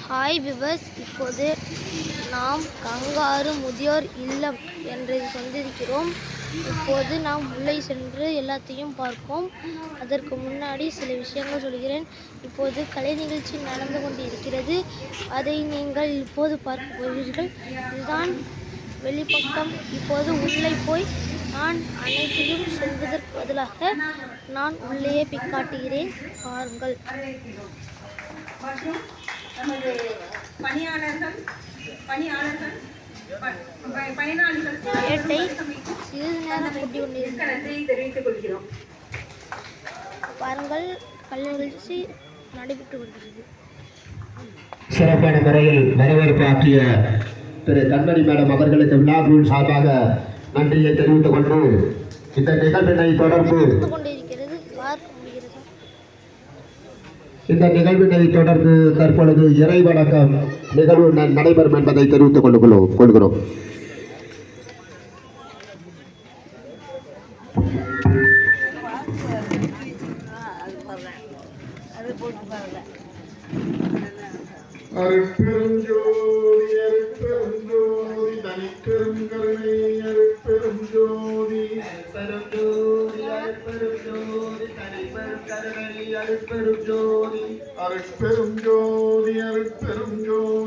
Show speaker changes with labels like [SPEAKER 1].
[SPEAKER 1] Hi விவஸ், இப்போது நாம் kangaroo முதியோர் இல்லம் என்று வந்திருக்கிறோம். இப்போது நாம் உள்ளே சென்று எல்லாத்தையும் பார்ப்போம். அதற்கு முன்னாடி சில விஷயங்கள் சொல்கிறேன். இப்போது கலை நிகழ்ச்சி நடந்து கொண்டு இருக்கிறது. அதை நீங்கள் இப்போது பார்க்க போகிறீர்கள். இதுதான் வெளிப்பக்கம். இப்போது உள்ளே போய் நான் அனைத்தையும் சொல்வதற்கு பதிலாக நான் உள்ளேயே போய் காட்டுகிறேன், பாருங்கள்.
[SPEAKER 2] நமது பணியாளர்கள் பயனாளிகள்
[SPEAKER 1] சிறிது நேரம்
[SPEAKER 2] தெரிவித்துக் கொள்கிறோம்.
[SPEAKER 1] பாருங்கள், கல்வி நிகழ்ச்சி நடைபெற்று வருகிறது.
[SPEAKER 3] சிறப்பான முறையில் வரவேற்பு ஆற்றிய திரு கண்மணி மேடம் அவர்களுக்கு விழாக்குழு சார்பாக நன்றியை தெரிவித்துக் கொண்டு இந்த நிகழ்வினை தொடர்ந்து இந்த நிகழ்வினை தொடர்ந்து தற்பொழுது இறை வணக்கம் நிகழ்வு நடைபெறும் என்பதை தெரிவித்துக் கொள்கிறோம்.
[SPEAKER 4] அருட்பெருஞ்சோதி அருட்பெருஞ்சோதி தனிப்பெருங்கருணை அருட்பெருஞ்சோதி அருட்பெருஞ்சோதி அருட்பெருஞ்சோதி தனிப்பெருங்கருணை அருட்பெருஞ்சோதி அருட்பெருஞ்சோதி அருட்பெருஞ்சோதி